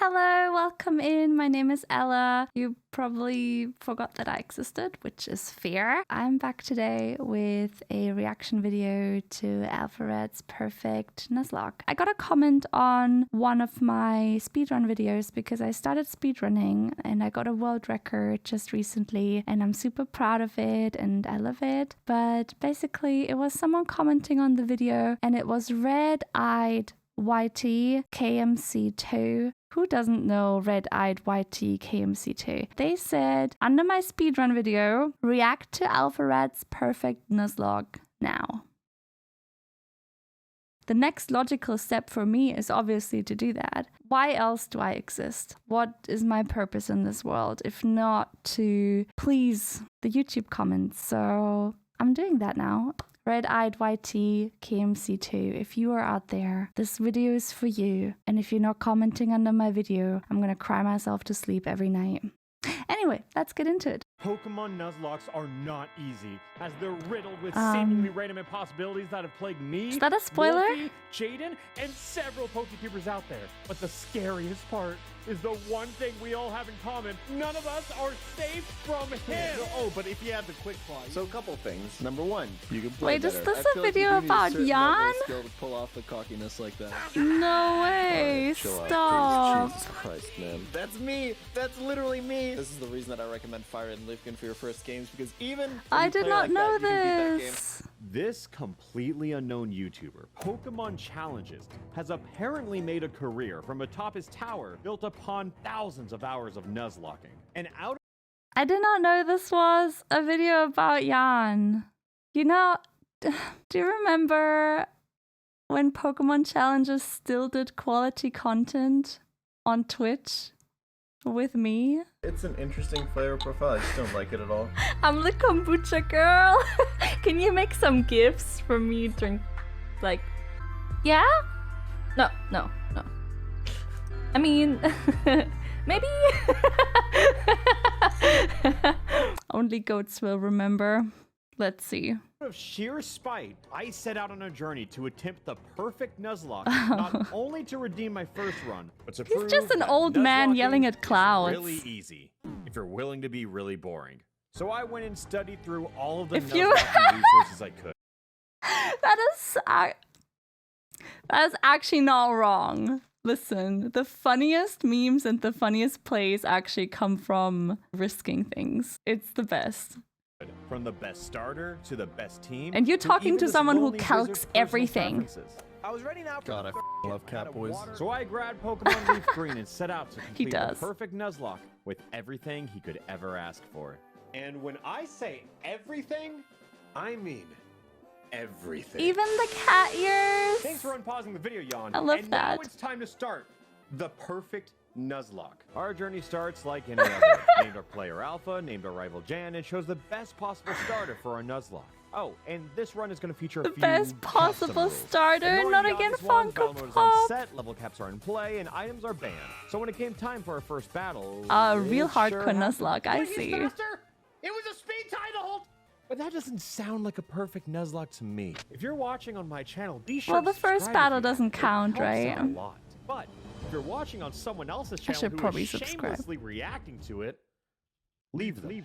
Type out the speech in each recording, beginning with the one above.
Hello, welcome in. My name is Ella. You probably forgot that I existed, which is fair. I'm back today with a reaction video to Alpharad's perfect nuzlocke. I got a comment on one of my speedrun videos because I started speedrunning and I got a world record just recently and I'm super proud of it and I love it. But basically it was someone commenting on the video and it was red-eyed YT KMC2. Who doesn't know red-eyed YT KMC2? They said, under my speedrun video, react to Alpharad's perfect nuzlocke now. The next logical step for me is obviously to do that. Why else do I exist? What is my purpose in this world if not to please the YouTube comments? So I'm doing that now. Red-eyed YT KMC2, if you are out there, this video is for you. And if you're not commenting under my video, I'm gonna cry myself to sleep every night. Anyway, let's get into it. Pokemon Nuzlocks are not easy, as they're riddled with seemingly random impossibilities that have plagued me, is that a spoiler? Wolfie, Jaden, and several Pokekeepers out there. But the scariest part is the one thing we all have in common. None of us are safe from him. Oh, but if you have the quick fly. So a couple things. Number one, you can play Wait, is better. this a video about Jan? Skill to pull off the cockiness like that. No way, stop. Jesus Christ, man. That's me. That's literally me. This is the reason that I recommend Fire and Leafkin for your first games, because even I did not know this. This completely unknown YouTuber, pokemonchallenges, has apparently made a career from atop his tower built upon thousands of hours of nuzlocking. And out I did not know this was a video about Jan. You know, do you remember when Pokemonchallenges still did quality content on Twitch with me? It's an interesting flavor profile. I just don't like it at all. I'm the kombucha girl. Can you make some gifs for me drink? Like, yeah? No. I mean, maybe. Only goats will remember. Let's see. Out of sheer spite, I set out on a journey to attempt the perfect nuzlocke, not only to redeem my first run, but to prove He's just an that old man nuzlocking yelling at is clouds. really easy, if you're willing to be really boring. So I went and studied through all of the If you- nuzlocking resources I could. That is actually not wrong. Listen, the funniest memes and the funniest plays actually come from risking things. It's the best. From the best starter to the best team. And you're talking even to this someone who lonely calcs wizard's personal everything. preferences. I was ready now for God, I love cat boys. So I grabbed Pokemon Leaf Green and set out to complete the does. perfect nuzlocke with everything he could ever ask for. And when I say everything, I mean everything. Even the cat ears. Thanks for unpausing the video, Jan. I love and that. now it's time to start the perfect nuzlocke. Our journey starts like any other. Named our player Alpha, named our rival Jan, and chose the best possible starter for our nuzlocke. Oh, and this run is going to feature The a few best custom possible rules. starter, In order not to get again this one, Funko battle mode is Pop. on set, level caps are in play, and items are banned. So when it came time for our first battle, Real it hardcore sure happened. nuzlocke, I Wait, he's see. faster? It was a speed tie the whole. But that doesn't sound like a perfect nuzlocke to me. If you're watching on my channel, be sure Well, to the first subscribe battle if you doesn't haven't. It count, helps right? out a lot. But if you're watching on someone else's channel should who probably is subscribe. shamelessly reacting to it, leave them.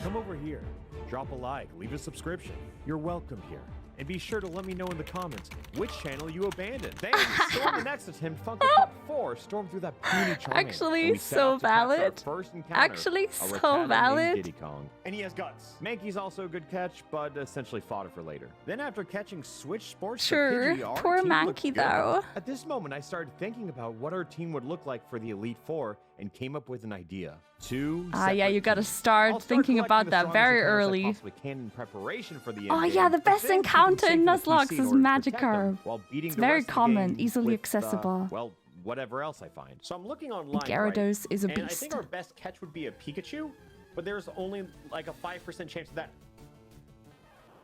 Come over here, drop a like, leave a subscription. You're welcome here. And be sure to let me know in the comments which channel you abandoned. Then, storm the next attempt, Funko Pop 4, storm through that puny charm. Actually, so valid. Actually, so valid. Diddy Kong. And he has guts. Mankey's also a good catch, but essentially fodder for later. Then after catching Switch Sports, Sure, the Pidgey, our poor team looked Mankey good. though. At this moment, I started thinking about what our team would look like for the Elite Four and came up with an idea. Yeah, you gotta I'll start thinking collecting about the that strongest very encounters I early. possibly can in preparation for the Oh end yeah, game, the but best then keep them encounter safe in the Nuzlocke PC in is order to protect them Magikarp. while beating It's the very rest of the common, game easily with, accessible. well, whatever else I find. So I'm looking online, Gyarados right? is a And I beast. think our best catch would be a Pikachu, but there's only like a 5% chance of that.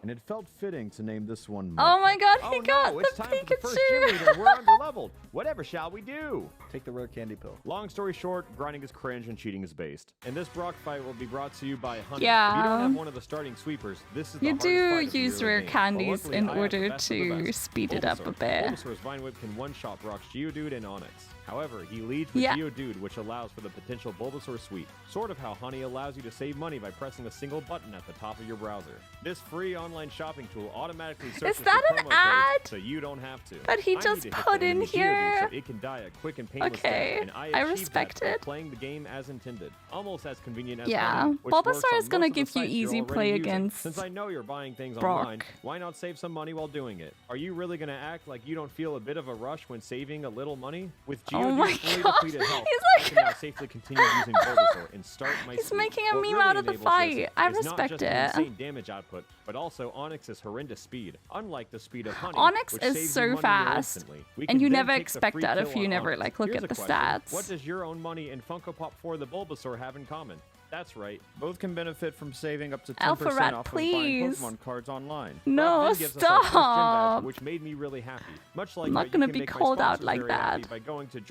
and it felt fitting to name this one Oh my god, he Oh got no, the it's time for the first gym Pikachu! leader. We're underleveled. Whatever shall we do? Take the rare candy pill. Long story short, grinding is cringe and cheating is based. And this Brock fight will be brought to you by Honey. Yeah. If you don't have one of the starting sweepers, this is the You hardest do fight of the use early rare game. But candies luckily, in I have the order best of the to best. speed it up a Bulbasaur. bit. Bulbasaur's Vine Whip can one-shot Brock's Geodude and Onix. However, he leads with Yeah. Geodude, which allows for the potential Bulbasaur sweep. Sort of how Honey allows you to save money by pressing a single button at the top of your browser. This free online shopping tool automatically searches that for an promo ad? codes, so you don't have to. That he I just need to hit put the in enemy Geodude here. So it can die a quick and painless Okay, death, and I I achieved respect that by it. playing the game as intended. Almost as convenient as Yeah, Honey, which Bulbasaur works on is gonna most of the give you sites you're easy already play using. against Since I know you're buying things Brock. online, why not save some money while doing it? Are you really gonna act like you don't feel a bit of a rush when saving a little money? With Oh my Geodude's fully God. depleted health, He's I like- can now safely continue using Bulbasaur and start my He's sweep. making a What meme really out of the enables fight. this I is not respect just it. an insane damage output, but also Onyx's horrendous speed. Unlike the speed of Honey, Onyx which is saves so you money fast, instantly. We and can you then never take the expect free that kill if you on never Onyx. like look Here's at a the question. stats. What does your own money and Funko Pop for the Bulbasaur have in common? That's right. Both can benefit from saving up to 10% Alpharad, off please. when buying Pokemon cards online. No, Brock then gives us our first gym badge, stop. which made me really happy. Much like I'm not you gonna can be make my called out sponsors like very happy that. by going to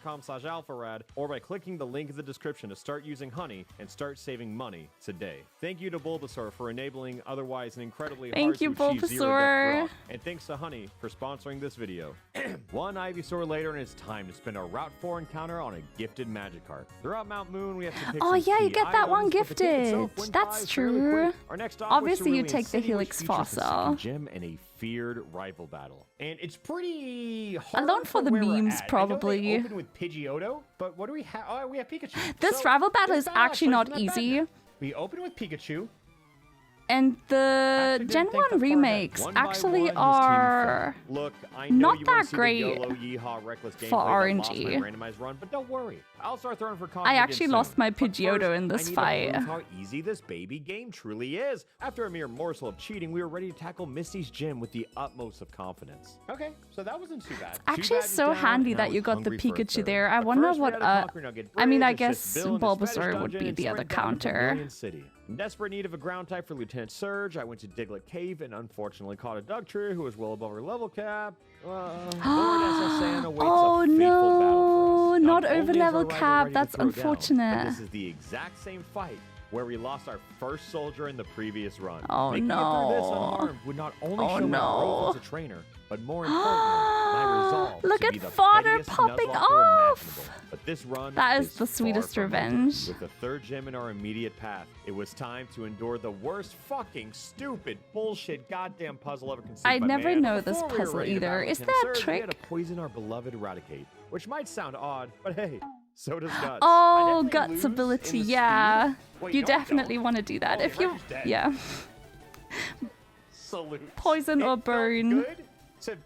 joinhoney.com/Alpharad or by clicking the link in the description to start using Honey and start saving money today. Thank you to Bulbasaur for enabling otherwise an incredibly hard Thank you, to achieve zero Bulbasaur. death Brock. And thanks to Honey for sponsoring this video. One Ivysaur later, and it's time to spend our Route 4 encounter on a gifted Magikarp. Throughout Mount Moon, we have to pick Oh, some yeah, you key get that one items, but the game itself gifted. went That's by fairly true. quick. Our next stop was Obviously, you Cerulean take the City, which Helix features the fossil. second gym and a feared rival battle. And it's pretty hard Alone for the where we're memes, at. I know probably. they open with Pidgeotto, but what do we have? Oh, we have Pikachu. This So, rival battle this is actually isn't not that bad easy. now. We open with Pikachu. And the Actually Gen didn't think 1 that far ahead. remakes One by actually one, his team are fell. Look, I know not you wanna that see great the YOLO yeehaw reckless for gameplay that lost RNG. my randomized run, but don't worry, I'll start throwing for I confidence actually soon. lost my But first, Pidgeotto in this I need to fight. prove how easy this baby game truly is. After a mere morsel of cheating, we were ready to tackle Misty's gym with the utmost of confidence. Okay, so that wasn't too bad. Two actually badges so down, handy and I that you was got the hungry for a Pikachu third. there. I But wonder first, we what had to conquer Nugget I mean, I Bridge, guess assist Bill in his fetish Bulbasaur would dungeon, be and the other spread down to counter. Vermilion City. In desperate need of a ground type for Lieutenant Surge, I went to Diglett Cave and unfortunately caught a Dugtrio who was well above her level cap. Lord SSN awaits Oh a fateful battle for no, us. not only over is our level rival cap. ready to That's throw down, but unfortunate. this is the exact same fight where we lost our first soldier in the previous run. Oh, Making it through this no. unharmed would not only Oh, show my no. growth as a trainer, but more importantly, my resolve Look to at be the fodder pettiest popping nuzlocker off. imaginable. But this run That is the far sweetest from over. revenge. With the third gym in our immediate path, it was time to endure the worst fucking stupid bullshit goddamn puzzle ever conceived I by never man. know this Before we were puzzle ready to either. battle Is Lieutenant there a Surge, we had trick? to poison our beloved Eradicate, which might sound odd, but hey, so does Guts. Oh, I definitely guts lose ability, in the yeah. speed. Wait, You no, I definitely don't. want to do that. Oh, If you, Reggie's dead. yeah. Salute. Poison or It felt burn. good to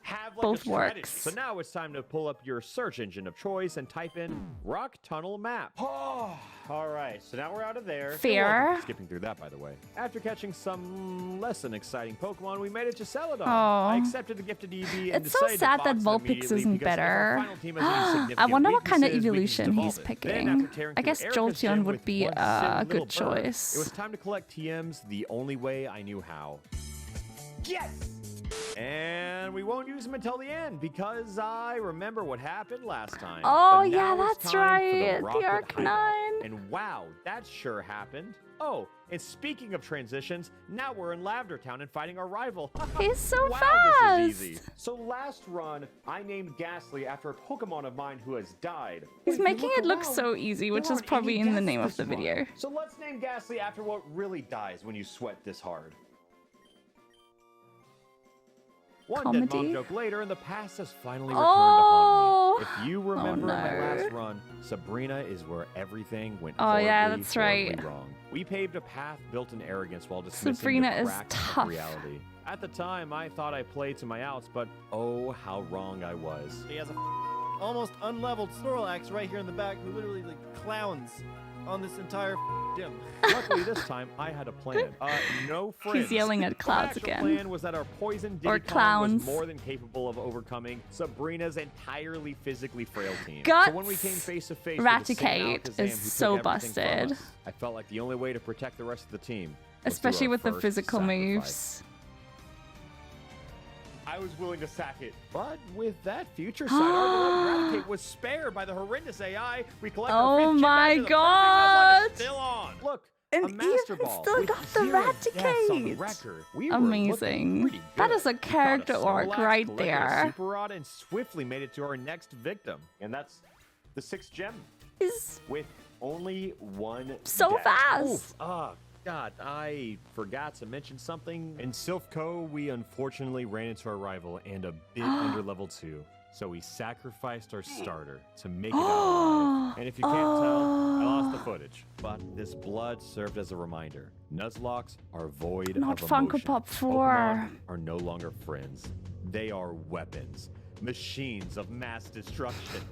have like Both a strategy. works. So now it's time to pull up your search engine of choice and type in Rock Tunnel Map. Oh, all right, so now we're out of there. Fair. You're welcome for skipping through that, by the way. After catching some less than exciting Pokemon, we made it to Celadon. I accepted the gifted EV and It's so decided sad to that box it Vulpix immediately isn't because if our better. final team has any I significant wonder what kind of weaknesses, we can evolution just he's evolve it. picking. Then, after tearing I through guess Erica's Jolteon gym would with be one a sin little good burn, choice. It was time to collect TMs the only way I knew how. Yes! And we won't use them until the end because I remember what happened last time. Oh, But yeah, now it's that's time for right, the Rocket Arcanine. Hideout. And wow, that sure happened. Oh, and speaking of transitions, now we're in Lavender Town and fighting our rival. He's so wow, fast. This is easy. So last run, I named Ghastly after a Pokemon of mine who has died. He's If you making it look around, so easy, which there is aren't probably any in the deaths name of this the run. video. So let's name Ghastly after what really dies when you sweat this hard. One dead Comedy? mom joke later, and the past has finally returned Oh. to haunt me. If you remember in my no. last run, Sabrina is where everything went Oh, yeah, horribly, that's right. horribly wrong. We paved a path built in arrogance while dismissing Sabrina the is cracks tough. of reality. At the time, I thought I played to my outs, but oh, how wrong I was. He has a almost unleveled Snorlax right here in the back who literally like clowns on this entire gym. Luckily, this time I had a plan. No friends. He's yelling at My clouds actual again. plan was that our poison Or Diddy clowns. was more than capable of overcoming Sabrina's entirely physically frail team. Guts. So when we came face to face with the same Raticate Alakazam is who took so everything from busted. us, I felt like the only way to protect the rest of the team Especially our with the first physical sacrifice. moves. I was willing to sack it, but with that future side, our beloved Eradicate was spared by the horrendous AI. We collected Oh our fifth chip my badge and the perfect God. nuzlocke is still on. Look, And a master even ball still with got the 0 deaths on the Eradicate. record. We were looking Amazing. pretty That good. is a We caught character arc Snorlax, right collected a there. Super Rod, and swiftly made it to our next victim, and that's the 6th gem Is with only 1 so death. fast. Oof. God, I forgot to mention something. In Silphco, we unfortunately ran into our rival and a bit under level 2. So we sacrificed our starter to make it out alive. And if you can't tell, I lost the footage. But this blood served as a reminder. Nuzlocks are void Not of Funko emotion. Pop 4. Pokemon are no longer friends. They are weapons. Machines of mass destruction.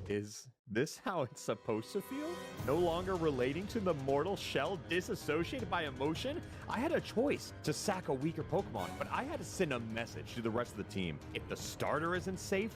Is this how it's supposed to feel? No longer relating to the mortal shell, disassociated by emotion? I had a choice to sack a weaker Pokemon, but I had to send a message to the rest of the team. If the starter isn't safe,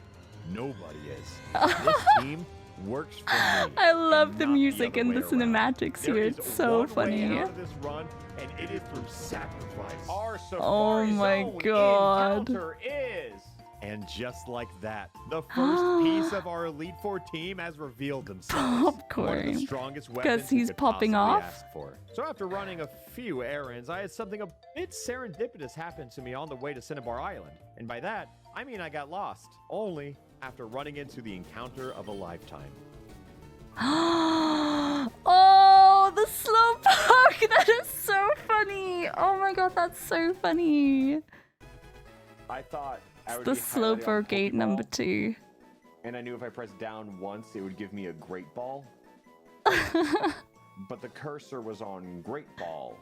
nobody is. This team works for me. I love and the not music other and way the around. cinematics There here. is It's so one funny. way out of this run, and it is through sacrifice. Our Oh Safari my Zone God. encounter is... And just like that, the first piece of our Elite Four team has revealed themselves. One of the Popcorn. strongest weapons Because you he's could popping possibly off? ask for. So after running a few errands, I had something a bit serendipitous happen to me on the way to Cinnabar Island. And by that, I mean I got lost. Only after running into the encounter of a lifetime. Oh, the Slowpoke! That is so funny! Oh my god, that's so funny. I thought I would The be highlighted on Slowpoke gate number Pokeball, 2. and I knew if I pressed down once, it would give me a Great Ball. But the cursor was on Great Ball.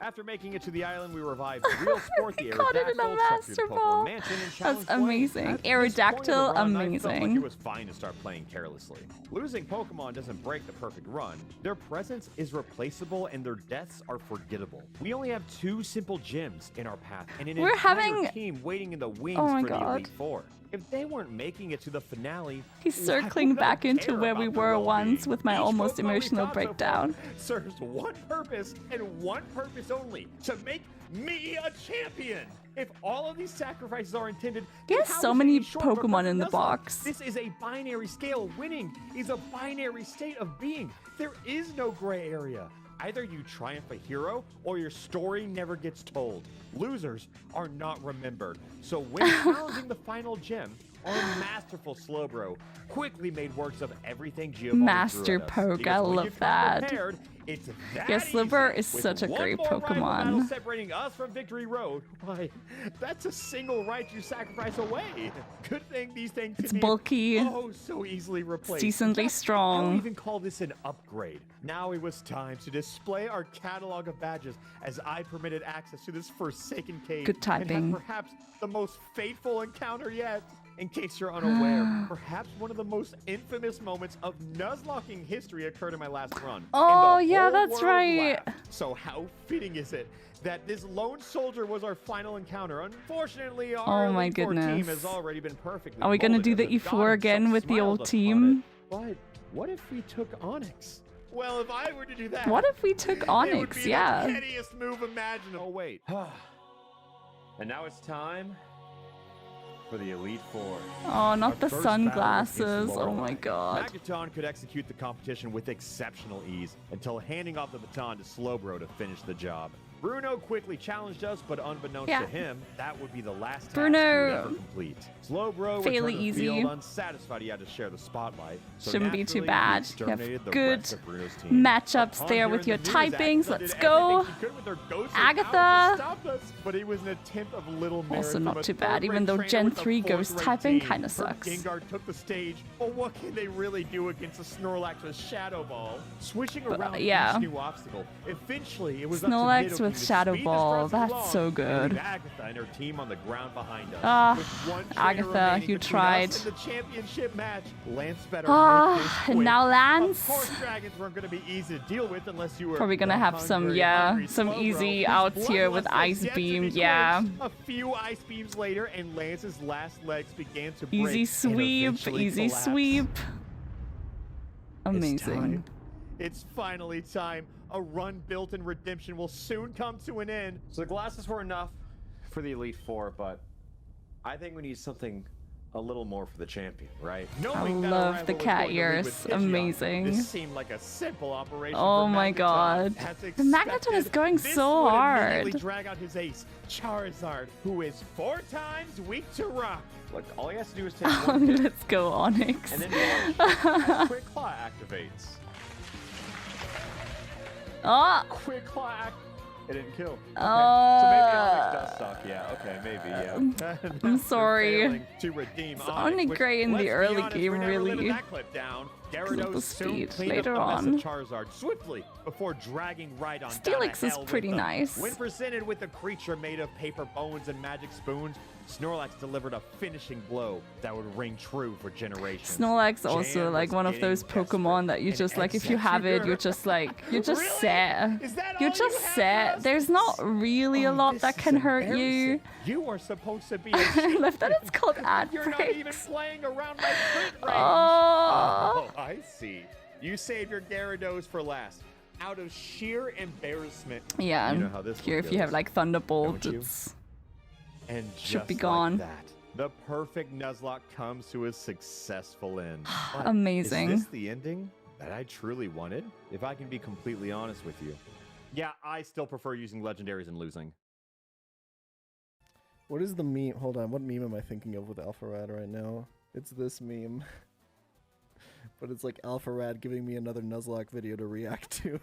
After making it to the island, we revived real sport the caught it in a Aerodactyl, checked through the Master Ball. Pokemon Mansion, and That's challenged Blaine. amazing. At this point of the Aerodactyl, run, I felt like amazing. it was fine to start playing carelessly. Losing Pokemon doesn't break the perfect run. Their presence is replaceable and their deaths are forgettable. We only have 2 simple gyms in our path and an We're entire having- team waiting in the wings Oh my for the God. Elite Four. If they weren't making it to the finale, He's why circling would I back into care where we about their were well-being? once with my Each almost Pokemon we've emotional caught so far breakdown. serves one purpose and one purpose only: to make me a champion. If all of these sacrifices are intended, He then has how so is it many any short of a Pokemon in the Nuzlocke? box. This is a binary scale. Winning is a binary state of being. There is no gray area. Either you triumph a hero or your story never gets told. Losers are not remembered. So when challenging the final gem, our masterful Slowbro quickly made works of everything Giovanni Master threw at us. Poke, Because I when love you come that. prepared, it's that Yeah, Slowbro easy. is With such a one great more rival Pokemon. battle separating us from Victory Road. Why, that's a single right you sacrifice away. Good thing these things It's can be bulky. oh so easily replaced. decently In fact, I strong. would even call this an upgrade. Now it was time to display our catalog of badges as I permitted access to this forsaken cave. Good And typing. had perhaps the most fateful encounter yet. In case you're unaware, perhaps one of the most infamous moments of Nuzlocking history occurred in my last run. and Oh, the yeah, whole that's world right. laughed. So how fitting is it that this lone soldier was our final encounter? Unfortunately, our Oh my Elite Four team goodness. has already been perfectly Are we gonna molded do as the a E4 god again himself with the smiled old upon team? it. But what if we took Onyx? Well, if I were to do that, What if we took it would Onyx? be Yeah. the pettiest move imaginable. Oh wait. And now it's time for the Elite Four. Oh, not the Our first battle sunglasses. against Oh my Lorelei. god. Magaton could execute the competition with exceptional ease until handing off the baton to Slowbro to finish the job. Bruno quickly challenged us, but unbeknownst Yeah. to him, that would be the last task Bruno. he would ever complete. Slowbro Fairly returned to the easy. field unsatisfied he had to share the spotlight. So Shouldn't be too naturally, he bad. You have exterminated the good rest of Bruno's team. matchups Upon there hearing with your the news, typings. Agatha Let's did go. everything she could with her ghostly Agatha. powers to stop us, but it was an attempt of little merit Also from not a too bad, third-rate even though trainer Gen with a 3 ghost fourth-rate typing team. kinda Her sucks. Gengar took the stage, but what can they really do against a Snorlax with Shadow Ball? Switching around yeah. each new obstacle, eventually it was up Snorlax to Nidoking with to Shadow speed this Ball, wrestling that's along so and good. leave Agatha and her team on the ground behind us. Ah, With one trainer Agatha, remaining you between tried. us and the championship match, Lance better Ah, make this and quick. now Of Lance. course, dragons weren't going to be easy to deal with unless you were Probably gonna have some, hungry, yeah, hungry some Slowbro, easy whose outs here with bloodlust Ice has yet to Beam, be yeah. quenched. A few ice beams later, and Lance's last legs began to break Easy and sweep, eventually easy collapse. sweep. It's Amazing. time. It's finally time. A run built in redemption will soon come to an end. So the glasses were enough for the Elite Four, but I think we need something a little more for the champion, right? I love the cat ears. Amazing. This seemed like a simple operation. Oh my god. The Magneton is going so hard. Drag out his ace, Charizard, who is 4 times weak to rock. Look, all he has to do is take one hit, let's go, Onyx. and then watch. Quick Claw activates. Oh! Quick Claw It didn't kill. Okay. So maybe Onyx does suck. Yeah, okay, maybe, yeah. I'm sorry. To redeem It's only great in the early game, really. That clip down. Little Gyarados soon speed cleaned later up the mess on. of Charizard swiftly before dragging right on Steelix down is to hell pretty with them. nice. When presented with a creature made of paper bones and magic spoons, Snorlax delivered a finishing blow that would ring true for generations. Snorlax also Jan like was one of those getting Pokemon that you desperate just and like if you have it, you're just like you're just Really? set. Is that You're all just you have for set. us? There's not really a lot this that is can hurt you. embarrassing. You are supposed to be a I love that it's called ad You're not even breaks. playing around my crit range. Oh. Oh, I see. You saved your Gyarados for last. Out of sheer embarrassment. Yeah, You know how this here one if you have goes, like Thunderbolt, don't you? it's And should just be gone. like that, the perfect Nuzlocke comes to a successful end. But amazing. Is this the ending that I truly wanted? If I can be completely honest with you. Yeah, I still prefer using legendaries and losing. What is the meme? Hold on, what meme am I thinking of with Alpharad right now? It's this meme. But it's like Alpharad giving me another Nuzlocke video to react to.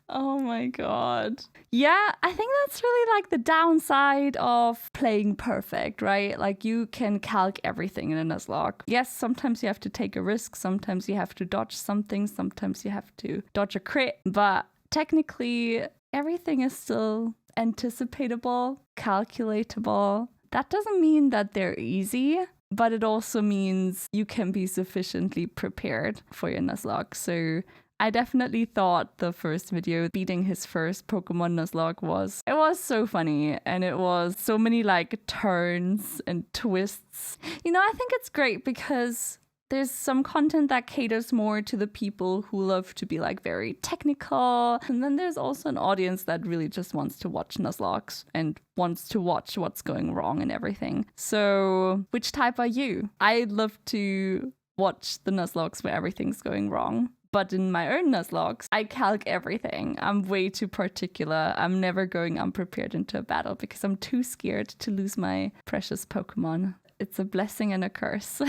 Oh my god. Yeah, I think that's really like the downside of playing perfect, right? Like you can calc everything in a Nuzlocke. Yes, sometimes you have to take a risk, sometimes you have to dodge something, sometimes you have to dodge a crit, but technically everything is still anticipatable, calculatable. That doesn't mean that they're easy, but it also means you can be sufficiently prepared for your Nuzlocke. So I definitely thought the first video, beating his first Pokemon Nuzlocke, it was so funny, and it was so many like turns and twists. You know, I think it's great because there's some content that caters more to the people who love to be like very technical. And then there's also an audience that really just wants to watch Nuzlockes and wants to watch what's going wrong and everything. So which type are you? I love to watch the Nuzlockes where everything's going wrong. But in my own Nuzlockes, I calc everything. I'm way too particular. I'm never going unprepared into a battle because I'm too scared to lose my precious Pokemon. It's a blessing and a curse.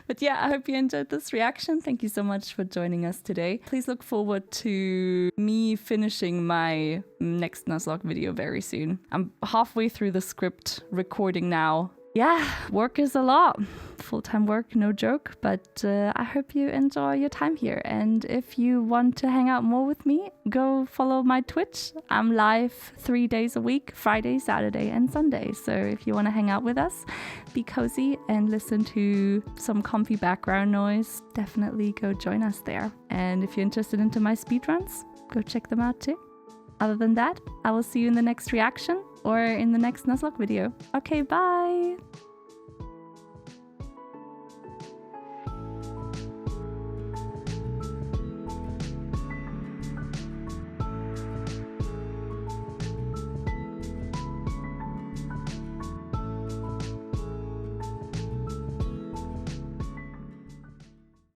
But yeah, I hope you enjoyed this reaction. Thank you so much for joining us today. Please look forward to me finishing my next Nuzlocke video very soon. I'm halfway through the script recording now. Yeah, work is a lot. Full-time work, no joke, but I hope you enjoy your time here. And if you want to hang out more with me, go follow my Twitch. I'm live 3 days a week, Friday, Saturday, and Sunday. So if you want to hang out with us, be cozy and listen to some comfy background noise, definitely go join us there. And if you're interested into my speedruns, go check them out too. Other than that, I will see you in the next reaction or in the next Nuzlocke video. Okay, bye!